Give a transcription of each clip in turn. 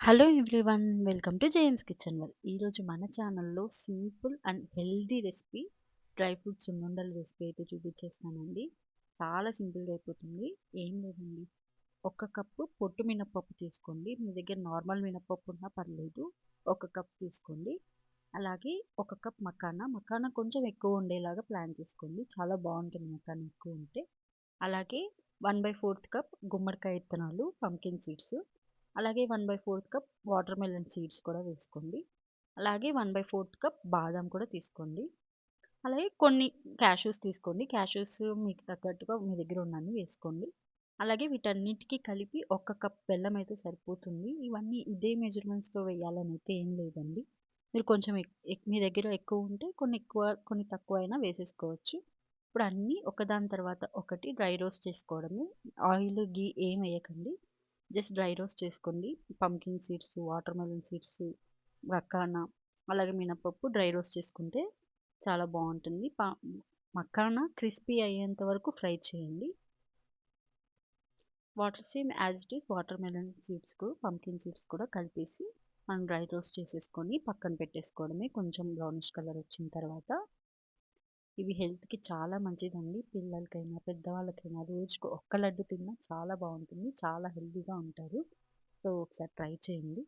Hello everyone, welcome to James kitchen well. ఈరోజు మన ఛానల్లో simple and healthy recipe dry fruits సున్నుండల recipe అయితే చూపించేస్తానండి. చాలా సింపుల్గా అయిపోతుంది. ఏం లేదండి, ఒక కప్పు పొట్టు మినపప్పు తీసుకోండి. మీ దగ్గర నార్మల్ మినపప్పు ఉన్నా పర్లేదు, ఒక కప్ తీసుకోండి. అలాగే ఒక కప్ మకానా మకానా కొంచెం ఎక్కువ ఉండేలాగా ప్లాన్ చేసుకోండి, చాలా బాగుంటుంది మకానా ఎక్కువ ఉంటే. అలాగే 1/4 కప్ గుమ్మడికాయ విత్తనాలు, పంకిన్ సీడ్స్. అలాగే 1/4 కప్ వాటర్ మెలన్ సీడ్స్ కూడా వేసుకోండి. అలాగే 1/4 కప్ బాదం కూడా తీసుకోండి. అలాగే కొన్ని క్యాష్యూస్ తీసుకోండి. క్యాష్యూస్ మీకు తగ్గట్టుగా మీ దగ్గర ఉన్నన్ని వేసుకోండి. అలాగే వీటన్నిటికీ కలిపి ఒక కప్ బెల్లం అయితే సరిపోతుంది. ఇవన్నీ ఇదే మెజర్మెంట్స్తో వేయాలని అయితే ఏం లేదండి. మీరు కొంచెం మీ దగ్గర ఎక్కువ ఉంటే కొన్ని ఎక్కువ కొన్ని తక్కువ అయినా వేసేసుకోవచ్చు. ఇప్పుడు అన్నీ ఒకదాని తర్వాత ఒకటి డ్రై రోస్ట్ చేసుకోవడమే. ఆయిల్ గీ ఏం వేయకండి, జస్ట్ డ్రై రోస్ట్ చేసుకోండి. Pumpkin seeds, water melon seeds, makhana, అలాగే మినపప్పు డ్రై రోస్ట్ చేసుకుంటే చాలా బాగుంటుంది. మకానా క్రిస్పీ అయ్యేంత వరకు ఫ్రై చేయండి. Water same as it is water melon seeds pumpkin seeds కూడా కలిపేసి మనం డ్రై రోస్ట్ చేసేసుకొని పక్కన పెట్టేసుకోవడమే. కొంచెం బ్రౌనిష్ కలర్ వచ్చిన తర్వాత ఇవి హెల్త్కి చాలా మంచిదండి. పిల్లలకైనా పెద్దవాళ్ళకైనా రోజుకు ఒక్క లడ్డు తిన్నా చాలా బాగుంటుంది, చాలా హెల్తీగా ఉంటారు. సో ఒకసారి ట్రై చేయండి.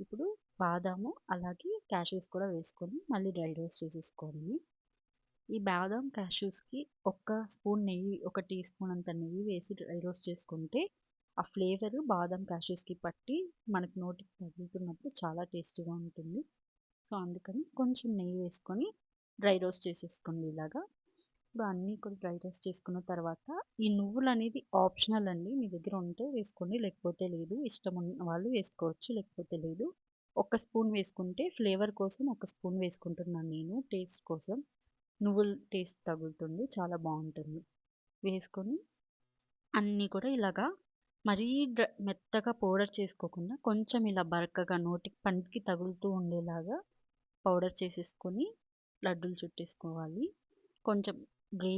ఇప్పుడు బాదాము అలాగే క్యాష్యూస్ కూడా వేసుకొని మళ్ళీ డ్రై రోస్ట్ చేసేసుకోవడమే. ఈ బాదం క్యాష్యూస్కి ఒక స్పూన్ నెయ్యి, ఒక టీ స్పూన్ అంత నెయ్యి వేసి డ్రై రోస్ట్ చేసుకుంటే ఆ ఫ్లేవర్ బాదం క్యాష్యూస్కి పట్టి మనకి నోటికి తగులుతున్నప్పుడు చాలా టేస్టీగా ఉంటుంది. సో అందుకని కొంచెం నెయ్యి వేసుకొని డ్రై రోస్ట్ చేసేసుకోండి ఇలాగా. ఇప్పుడు అన్నీ కూడా డ్రై రోస్ట్ చేసుకున్న తర్వాత ఈ నువ్వులు అనేది ఆప్షనల్ అండి. మీ దగ్గర ఉంటే వేసుకోండి, లేకపోతే లేదు. ఇష్టం ఉన్న వాళ్ళు వేసుకోవచ్చు, లేకపోతే లేదు. ఒక స్పూన్ వేసుకుంటే ఫ్లేవర్ కోసం ఒక స్పూన్ వేసుకుంటున్నాను నేను, టేస్ట్ కోసం. నువ్వుల టేస్ట్ తగులుతుంది, చాలా బాగుంటుంది. వేసుకొని అన్నీ కూడా ఇలాగా మరీ మెత్తగా పౌడర్ చేసుకోకుండా కొంచెం ఇలా బరకగా నోటికి పంటికి తగులుతూ ఉండేలాగా పౌడర్ చేసేసుకొని లడ్డూలు చుట్టేసుకోవాలి. కొంచెం గీ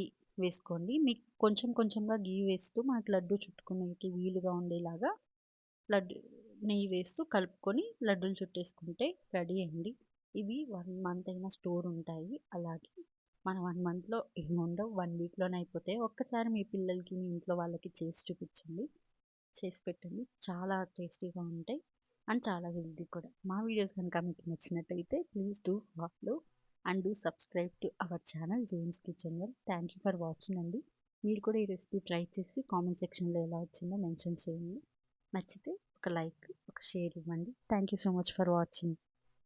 వేసుకోండి. మీకు కొంచెం కొంచెంగా గీ వేస్తూ మనకు లడ్డు చుట్టుకునేకి వీలుగా ఉండేలాగా లడ్డు నెయ్యి వేస్తూ కలుపుకొని లడ్డూలు చుట్టేసుకుంటే రెడీ అండి. ఇవి 1 మంత్ అయినా స్టోర్ ఉంటాయి. అలాగే మన 1 మంత్లో ఏముండవు, 1 వీక్లోనే అయిపోతాయి. ఒక్కసారి మీ పిల్లలకి మీ ఇంట్లో వాళ్ళకి చేసి చూపించండి, చేసి పెట్టండి. చాలా టేస్టీగా ఉంటాయి అండ్ చాలా హెల్తీ కూడా. మా వీడియోస్ కనుక మీకు నచ్చినట్టయితే please do follow and do subscribe to our channel James kitchen well. Thank you for watching అండి. మీరు కూడా ఈ రెసిపీ ట్రై చేసి కామెంట్ సెక్షన్లో ఎలా వచ్చిందో మెన్షన్ చేయండి. నచ్చితే ఒక లైక్, ఒక షేర్ ఇవ్వండి. Thank you so much for watching.